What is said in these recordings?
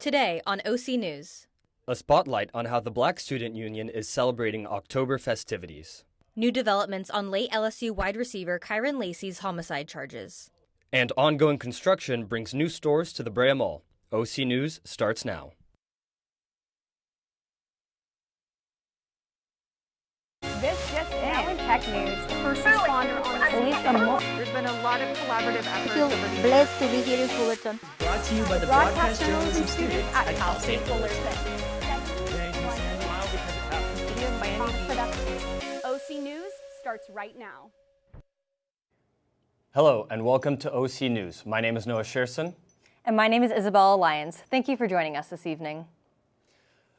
Today on OC News. A spotlight on how the Black Student Union is celebrating October festivities. New developments on late LSU wide receiver Kyron Lacey's homicide charges. And ongoing construction brings new stores to the Brea Mall. OC News starts now. This just now in tech news, the first responder on police There's been a lot of collaborative efforts. I feel blessed to be here in Fullerton. Brought to you by the broadcast journalism students at Cal State Fullerton. OC News starts right now. Hello and welcome to OC News. My name is Noah Shearson. And my name is Isabella Lyons. Thank you for joining us this evening.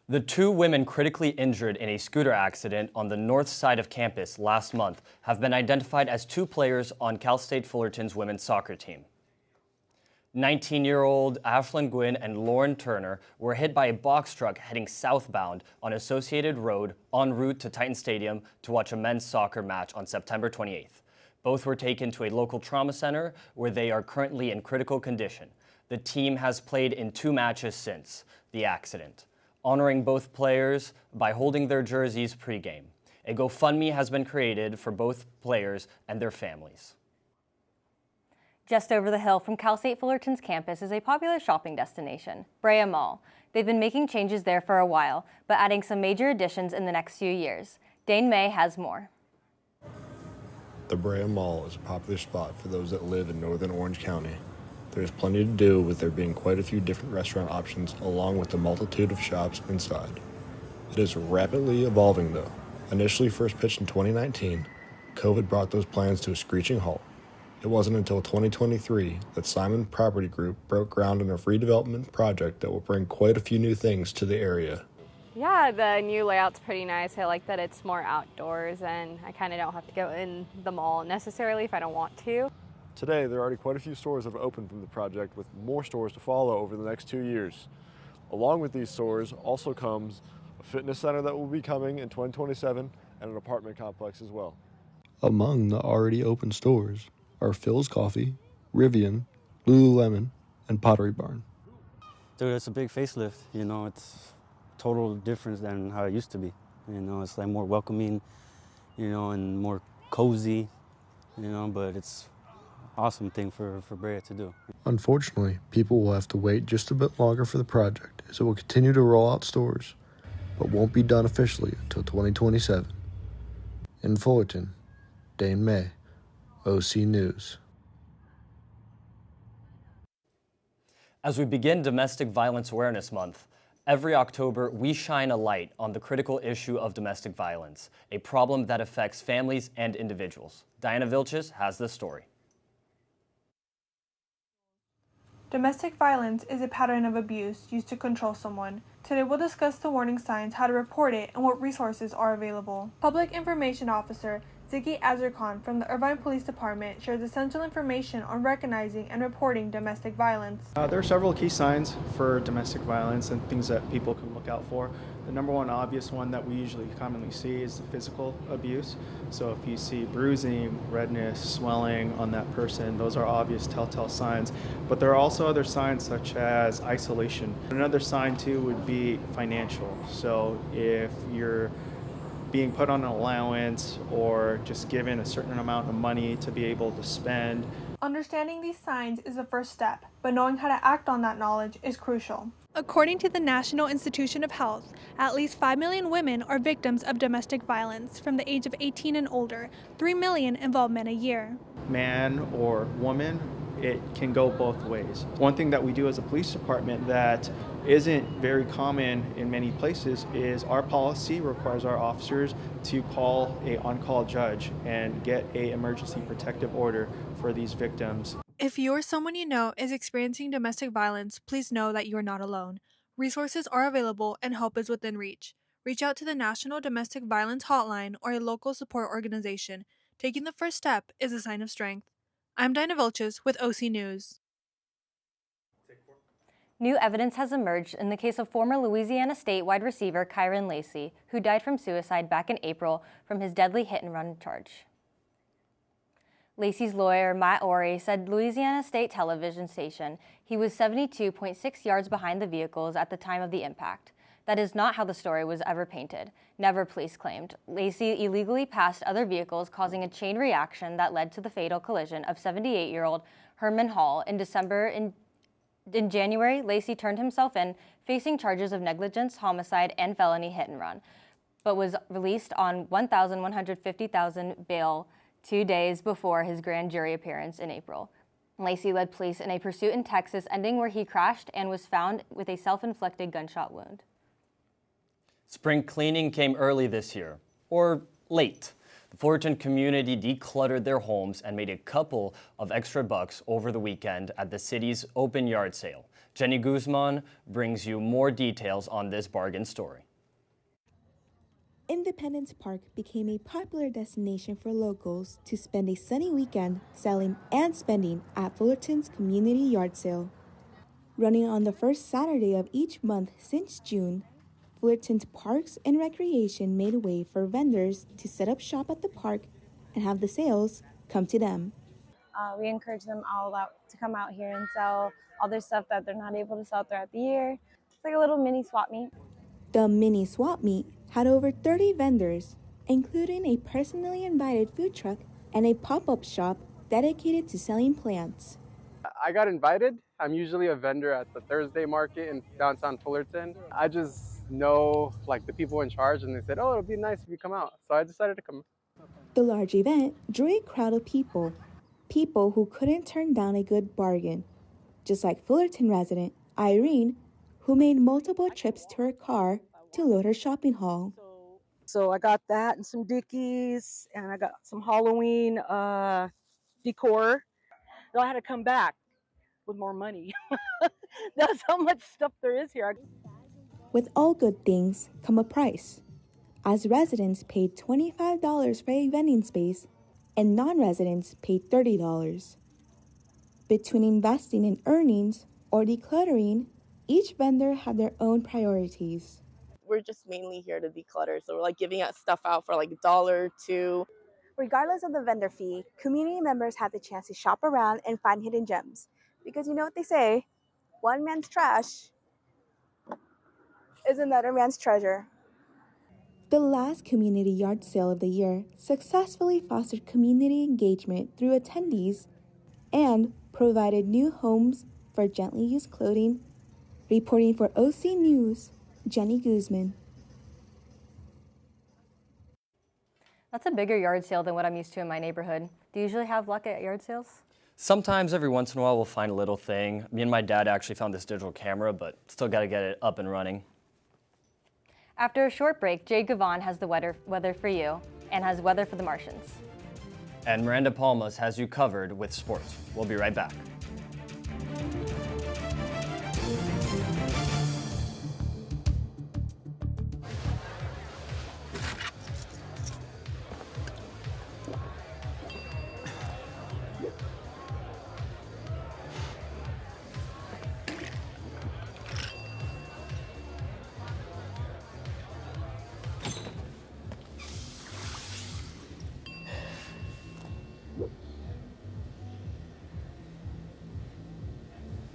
The two women critically injured in a scooter accident on the north side of campus last month have been identified as two players on Cal State Fullerton's women's soccer team. 19-year-old Ashlyn Gwynn and Lauren Turner were hit by a box truck heading southbound on Associated Road en route to Titan Stadium to watch a men's soccer match on September 28th. Both were taken to a local trauma center where they are currently in critical condition. The team has played in 2 matches since the accident, honoring both players by holding their jerseys pregame. A GoFundMe has been created for both players and their families. Just over the hill from Cal State Fullerton's campus is a popular shopping destination, Brea Mall. They've been making changes there for a while, but adding some major additions in the next few years. Dane May has more. The Brea Mall is a popular spot for those that live in northern Orange County. There's plenty to do with there being quite a few different restaurant options along with the multitude of shops inside. It is rapidly evolving though. Initially first pitched in 2019, COVID brought those plans to a screeching halt. It wasn't until 2023 that Simon Property Group broke ground on a redevelopment project that will bring quite a few new things to the area. Yeah, the new layout's pretty nice. I like that it's more outdoors and I kind of don't have to go in the mall necessarily if I don't want to. Today, there are already quite a few stores that have opened from the project, with more stores to follow over the next 2 years. Along with these stores also comes a fitness center that will be coming in 2027 and an apartment complex as well. Among the already open stores are Phil's Coffee, Rivian, Lululemon, and Pottery Barn. Dude, it's a big facelift. You know, it's total difference than how it used to be. You know, it's like more welcoming, you know, and more cozy, you know, but it's awesome thing for Brea to do. Unfortunately, people will have to wait just a bit longer for the project as it will continue to roll out stores, but won't be done officially until 2027. In Fullerton, Dane May, OC News. As we begin Domestic Violence Awareness Month, every October we shine a light on the critical issue of domestic violence, a problem that affects families and individuals. Diana Vilches has this story. Domestic violence is a pattern of abuse used to control someone. Today we'll discuss the warning signs, how to report it, and what resources are available. Public Information Officer Ziggy Azarkan from the Irvine Police Department shares essential information on recognizing and reporting domestic violence. There are several key signs for domestic violence and things that people can look out for. The number one obvious one that we usually commonly see is the physical abuse. So if you see bruising, redness, swelling on that person, those are obvious telltale signs. But there are also other signs such as isolation. Another sign too would be financial. So if you're being put on an allowance or just given a certain amount of money to be able to spend. Understanding these signs is the first step, but knowing how to act on that knowledge is crucial. According to the National Institute of Health, at least 5 million women are victims of domestic violence from the age of 18 and older. 3 million involve men a year. Man or woman, it can go both ways. One thing that we do as a police department that isn't very common in many places is our policy requires our officers to call a on-call judge and get a emergency protective order for these victims. If you or someone you know is experiencing domestic violence, please know that you are not alone. Resources are available and help is within reach. Reach out to the National Domestic Violence Hotline or a local support organization. Taking the first step is a sign of strength. I'm Diana Vilches with OC News. New evidence has emerged in the case of former Louisiana State wide receiver Kyron Lacey, who died from suicide back in April from his deadly hit-and-run charge. Lacey's lawyer, Matt Orey, said Louisiana State Television station he was 72.6 yards behind the vehicles at the time of the impact. That is not how the story was ever painted. Never, police claimed. Lacey illegally passed other vehicles, causing a chain reaction that led to the fatal collision of 78-year-old Herman Hall in December. In January, Lacey turned himself in, facing charges of negligence, homicide, and felony hit and run, but was released on $1,150,000 bail 2 days before his grand jury appearance in April. Lacey led police in a pursuit in Texas, ending where he crashed and was found with a self-inflicted gunshot wound. Spring cleaning came early this year, or late. The Fullerton community decluttered their homes and made a couple of extra bucks over the weekend at the city's open yard sale. Jenny Guzman brings you more details on this bargain story. Independence Park became a popular destination for locals to spend a sunny weekend selling and spending at Fullerton's community yard sale. Running on the first Saturday of each month since June, Fullerton's Parks and Recreation made a way for vendors to set up shop at the park and have the sales come to them. We encourage them all out to come out here and sell all their stuff that they're not able to sell throughout the year. It's like a little mini swap meet. The mini swap meet had over 30 vendors, including a personally invited food truck and a pop-up shop dedicated to selling plants. I got invited. I'm usually a vendor at the Thursday market in downtown Fullerton. I just know like the people in charge, and they said, oh, it'll be nice if you come out. So I decided to come. The large event drew a crowd of people who couldn't turn down a good bargain, just like Fullerton resident Irene, who made multiple trips to her car to load her shopping haul. So I got that and some Dickies, and I got some Halloween decor. So I had to come back with more money. That's how much stuff there is here. With all good things come a price, as residents paid $25 for a vending space and non-residents paid $30. Between investing in earnings or decluttering, each vendor had their own priorities. We're just mainly here to declutter, so we're like giving us stuff out for like $1 or $2. Regardless of the vendor fee, community members have the chance to shop around and find hidden gems. Because you know what they say, one man's trash is another man's treasure. The last community yard sale of the year successfully fostered community engagement through attendees and provided new homes for gently used clothing. Reporting for OC News, Jenny Guzman. That's a bigger yard sale than what I'm used to in my neighborhood. Do you usually have luck at yard sales? Sometimes, every once in a while, we'll find a little thing. Me and my dad actually found this digital camera, but still got to get it up and running. After a short break, Jay Gavon has the weather for you and has weather for the Martians. And Miranda Palmas has you covered with sports. We'll be right back.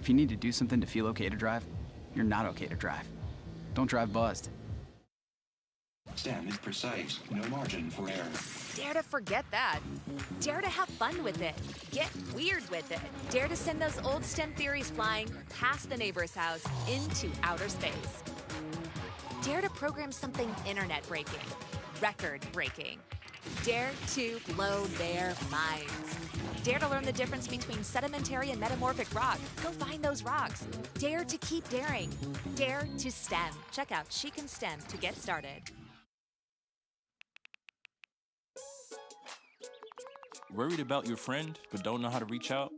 If you need to do something to feel okay to drive, you're not okay to drive. Don't drive buzzed. STEM is precise, no margin for error. Dare to forget that. Dare to have fun with it. Get weird with it. Dare to send those old STEM theories flying past the neighbor's house into outer space. Dare to program something internet-breaking, record-breaking. Dare to blow their minds. Dare to learn the difference between sedimentary and metamorphic rock. Go find those rocks. Dare to keep daring. Dare to STEM. Check out She Can STEM to get started. Worried about your friend, but don't know how to reach out?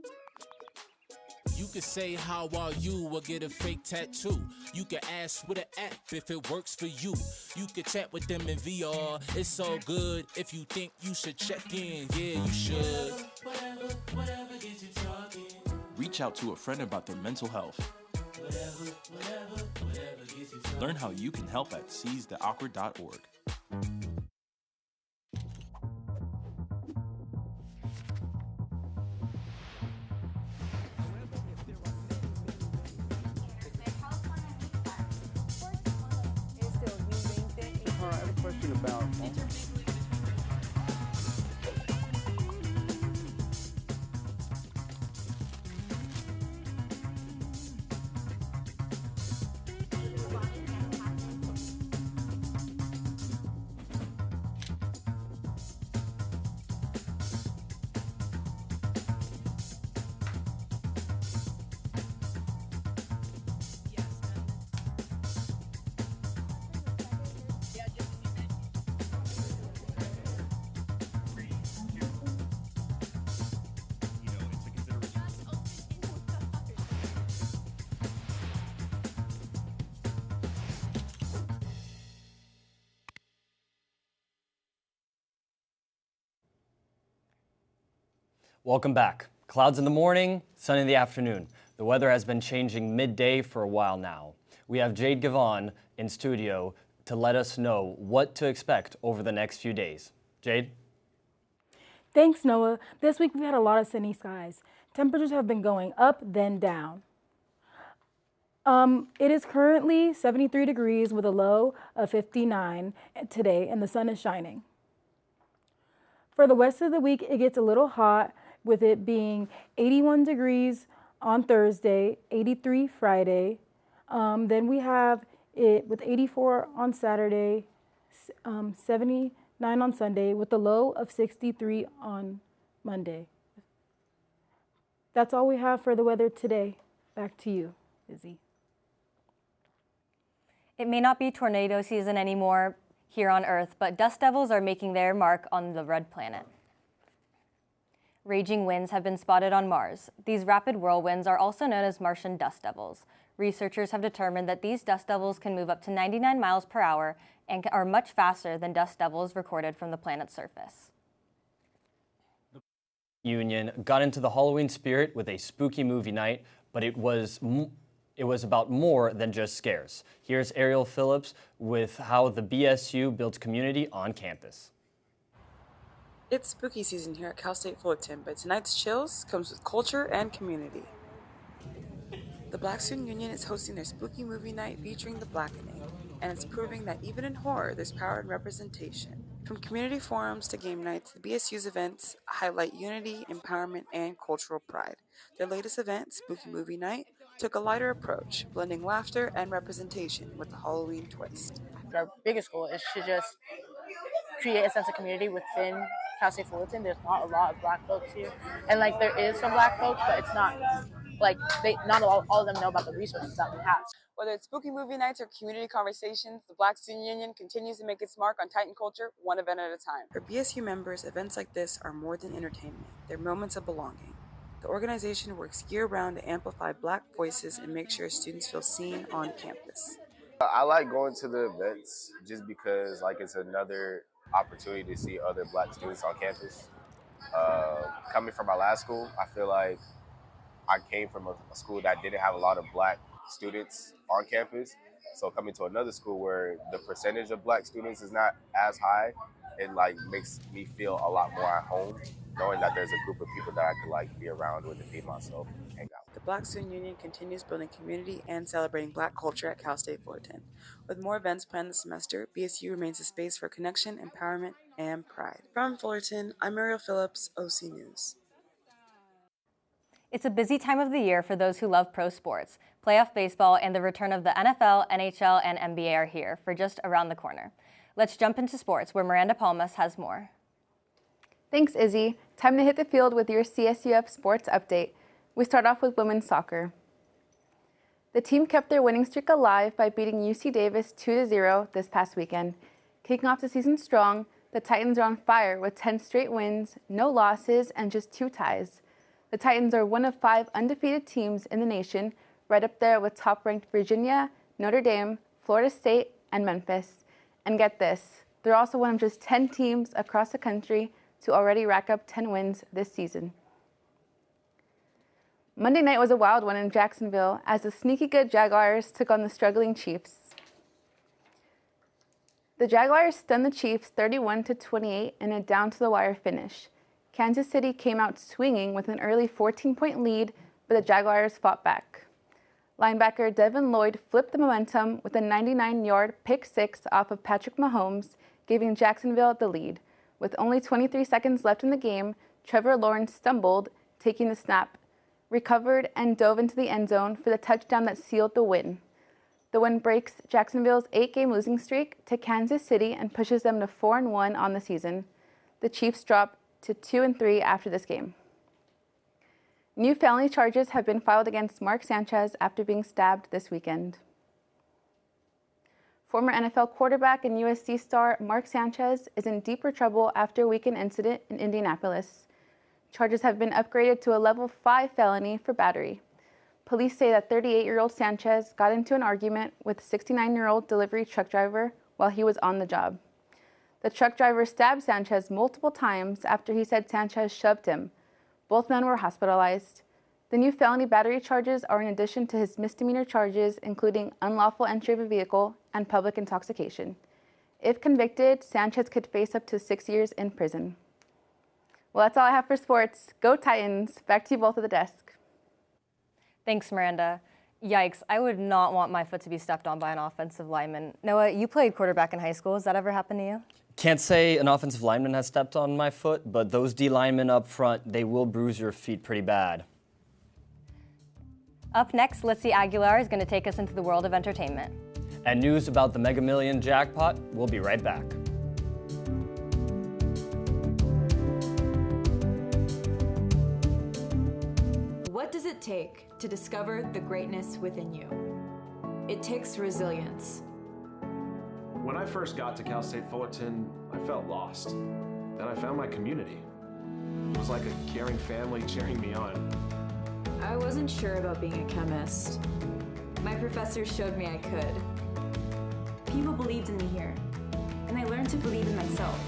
You could say, how are you, or get a fake tattoo. You could ask with an app if it works for you. You could chat with them in VR, it's all good. If you think you should check in, yeah, you should. Whatever gets you talking. Reach out to a friend about their mental health. Whatever gets you talking. Learn how you can help at seizetheawkward.org. about. Welcome back. Clouds in the morning, sun in the afternoon. The weather has been changing midday for a while now. We have Jade Gavon in studio to let us know what to expect over the next few days. Jade? Thanks, Noah. This week we've had a lot of sunny skies. Temperatures have been going up, then down. It is currently 73 degrees with a low of 59 today, and the sun is shining. For the rest of the week, it gets a little hot, with it being 81 degrees on Thursday, 83 Friday. Then we have it with 84 on Saturday, 79 on Sunday, with a low of 63 on Monday. That's all we have for the weather today. Back to you, Izzy. It may not be tornado season anymore here on Earth, but dust devils are making their mark on the red planet. Raging winds have been spotted on Mars. These rapid whirlwinds are also known as Martian dust devils. Researchers have determined that these dust devils can move up to 99 miles per hour and are much faster than dust devils recorded from the planet's surface. Union got into the Halloween spirit with a spooky movie night, but it was about more than just scares. Here's Ariel Phillips with how the BSU builds community on campus. It's spooky season here at Cal State Fullerton, but tonight's chills comes with culture and community. The Black Student Union is hosting their spooky movie night featuring The Blackening, and it's proving that even in horror, there's power in representation. From community forums to game nights, the BSU's events highlight unity, empowerment, and cultural pride. Their latest event, Spooky Movie Night, took a lighter approach, blending laughter and representation with a Halloween twist. Our biggest goal is to just create a sense of community within Cal State Fullerton. There's not a lot of Black folks here, and like there is some Black folks, but it's not like not all of them know about the resources that we have. Whether it's spooky movie nights or community conversations, the Black Student Union continues to make its mark on Titan culture, one event at a time. For BSU members, events like this are more than entertainment. They're moments of belonging. The organization works year-round to amplify Black voices and make sure students feel seen on campus. I like going to the events just because it's another opportunity to see other Black students on campus. Coming from my last school, I feel like I came from a school that didn't have a lot of Black students on campus. So coming to another school where the percentage of Black students is not as high, it makes me feel a lot more at home, knowing that there's a group of people that I could be around with and be myself and hang out with. The Black Student Union continues building community and celebrating Black culture at Cal State Fullerton. With more events planned this semester, BSU remains a space for connection, empowerment, and pride. From Fullerton, I'm Ariel Phillips, OC News. It's a busy time of the year for those who love pro sports. Playoff baseball and the return of the NFL, NHL, and NBA are here for just around the corner. Let's jump into sports, where Miranda Palmas has more. Thanks, Izzy. Time to hit the field with your CSUF sports update. We start off with women's soccer. The team kept their winning streak alive by beating UC Davis 2-0 this past weekend. Kicking off the season strong, the Titans are on fire with 10 straight wins, no losses, and just 2 ties. The Titans are one of 5 undefeated teams in the nation, right up there with top-ranked Virginia, Notre Dame, Florida State, and Memphis. And get this, they're also one of just 10 teams across the country to already rack up 10 wins this season. Monday night was a wild one in Jacksonville as the sneaky good Jaguars took on the struggling Chiefs. The Jaguars stunned the Chiefs 31-28 in a down-to-the-wire finish. Kansas City came out swinging with an early 14-point lead, but the Jaguars fought back. Linebacker Devin Lloyd flipped the momentum with a 99-yard pick six off of Patrick Mahomes, giving Jacksonville the lead. With only 23 seconds left in the game, Trevor Lawrence stumbled, taking the snap, recovered, and dove into the end zone for the touchdown that sealed the win. The win breaks Jacksonville's 8-game losing streak to Kansas City and pushes them to 4-1 on the season. The Chiefs drop to 2-3 after this game. New felony charges have been filed against Mark Sanchez after being stabbed this weekend. Former NFL quarterback and USC star Mark Sanchez is in deeper trouble after a weekend incident in Indianapolis. Charges have been upgraded to a level 5 felony for battery. Police say that 38-year-old Sanchez got into an argument with 69-year-old delivery truck driver while he was on the job. The truck driver stabbed Sanchez multiple times after he said Sanchez shoved him. Both men were hospitalized. The new felony battery charges are in addition to his misdemeanor charges, including unlawful entry of a vehicle and public intoxication. If convicted, Sanchez could face up to 6 years in prison. Well, that's all I have for sports. Go Titans. Back to you both at the desk. Thanks, Miranda. Yikes, I would not want my foot to be stepped on by an offensive lineman. Noah, you played quarterback in high school. Has that ever happened to you? Can't say an offensive lineman has stepped on my foot, but those D linemen up front, they will bruise your feet pretty bad. Up next, Litzy Aguilar is going to take us into the world of entertainment. And news about the Mega Million jackpot, we'll be right back. What does it take to discover the greatness within you? It takes resilience. When I first got to Cal State Fullerton, I felt lost. Then I found my community. It was like a caring family cheering me on. I wasn't sure about being a chemist. My professor showed me I could. People believed in me here, and I learned to believe in myself.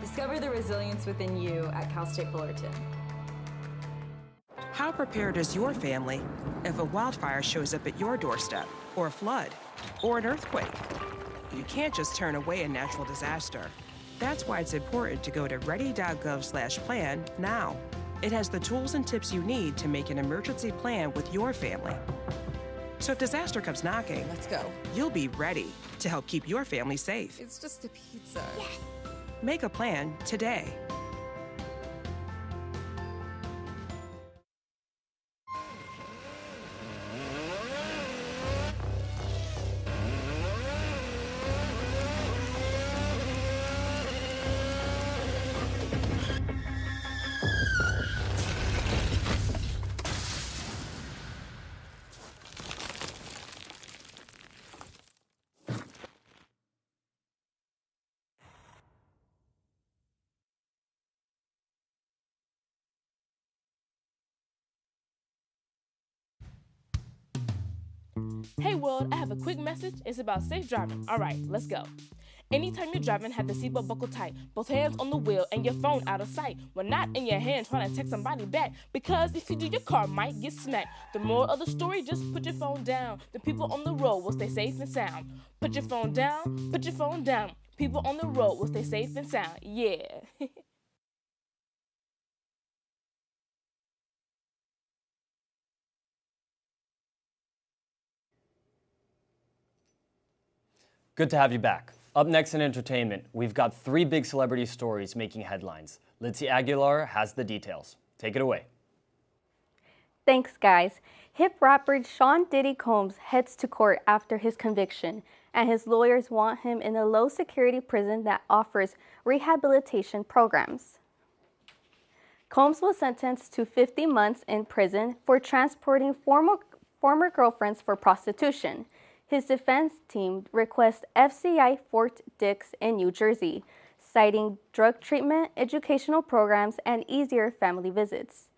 Discover the resilience within you at Cal State Fullerton. How prepared is your family if a wildfire shows up at your doorstep, or a flood, or an earthquake? You can't just turn away a natural disaster. That's why it's important to go to ready.gov/plan now. It has the tools and tips you need to make an emergency plan with your family. So if disaster comes knocking, let's go. You'll be ready to help keep your family safe. It's just a pizza. Yes. Make a plan today. Hey world, I have a quick message. It's about safe driving. All right, let's go. Anytime you're driving, have the seatbelt buckled tight, both hands on the wheel and your phone out of sight. When not in your hand trying to text somebody back, because if you do, your car might get smacked. The moral of the story, just put your phone down. The people on the road will stay safe and sound. Put your phone down, put your phone down. People on the road will stay safe and sound. Yeah. Good to have you back. Up next in entertainment, we've got 3 big celebrity stories making headlines. Litzy Aguilar has the details. Take it away. Thanks, guys. Hip rapper Sean Diddy Combs heads to court after his conviction, and his lawyers want him in a low-security prison that offers rehabilitation programs. Combs was sentenced to 50 months in prison for transporting former girlfriends for prostitution. His defense team requests FCI Fort Dix in New Jersey, citing drug treatment, educational programs, and easier family visits.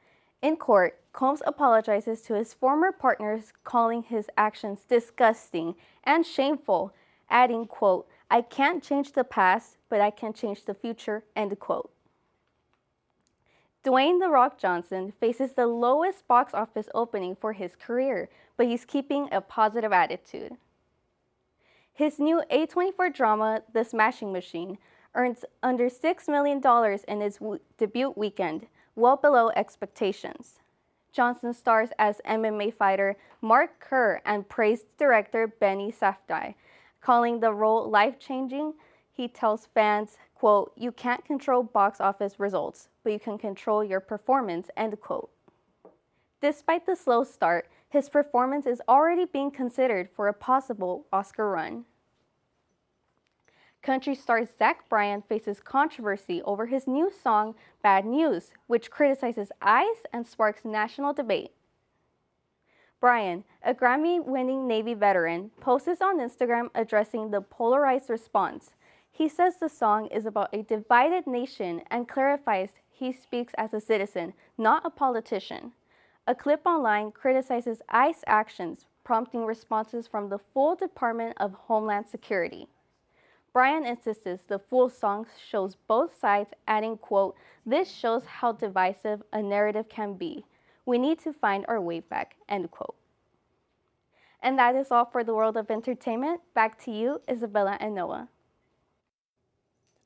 In court, Combs apologizes to his former partners, calling his actions disgusting and shameful, adding, quote, "I can't change the past, but I can change the future," end quote. Dwayne "The Rock" Johnson faces the lowest box office opening for his career, but he's keeping a positive attitude. His new A24 drama, The Smashing Machine, earns under $6 million in its debut weekend, well below expectations. Johnson stars as MMA fighter Mark Kerr and praised director Benny Safdie, calling the role life-changing. He tells fans, quote, "You can't control box office results, but you can control your performance," end quote. Despite the slow start, his performance is already being considered for a possible Oscar run. Country star Zach Bryan faces controversy over his new song, Bad News, which criticizes ICE and sparks national debate. Bryan, a Grammy-winning Navy veteran, posts on Instagram addressing the polarized response. He says the song is about a divided nation and clarifies he speaks as a citizen, not a politician. A clip online criticizes ICE actions, prompting responses from the full Department of Homeland Security. Bryan insists the full song shows both sides, adding, quote, "This shows how divisive a narrative can be. We need to find our way back," end quote. And that is all for the world of entertainment. Back to you, Isabella and Noah.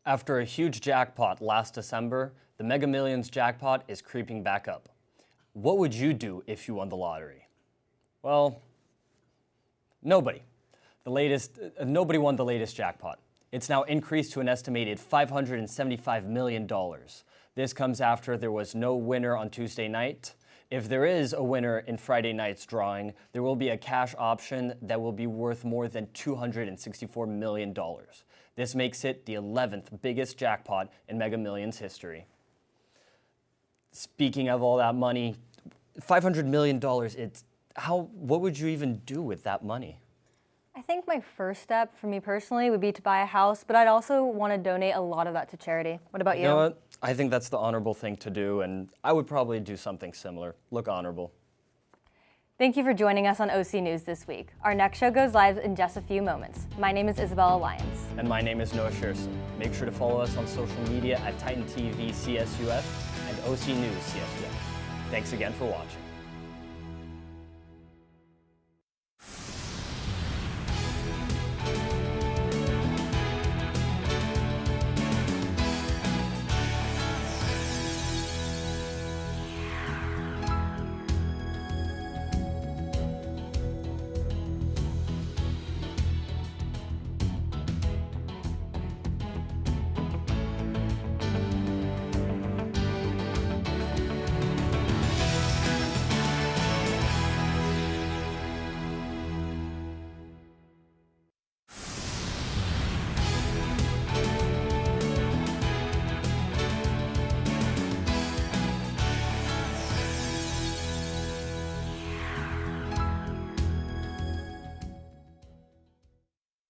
After a huge jackpot last December, the Mega Millions jackpot is creeping back up. What would you do if you won the lottery? Well, nobody. Nobody won the latest jackpot. It's now increased to an estimated $575 million. This comes after there was no winner on Tuesday night. If there is a winner in Friday night's drawing, there will be a cash option that will be worth more than $264 million. This makes it the 11th biggest jackpot in Mega Millions history. Speaking of all that money, $500 million, what would you even do with that money? I think my first step for me personally would be to buy a house, but I'd also want to donate a lot of that to charity. What about you? You know what? I think that's the honorable thing to do, and I would probably do something similar. Look honorable. Thank you for joining us on OC News this week. Our next show goes live in just a few moments. My name is Isabella Lyons. And my name is Noah Shearson. Make sure to follow us on social media at TitanTVCSUF and OC News CSUF. Thanks again for watching.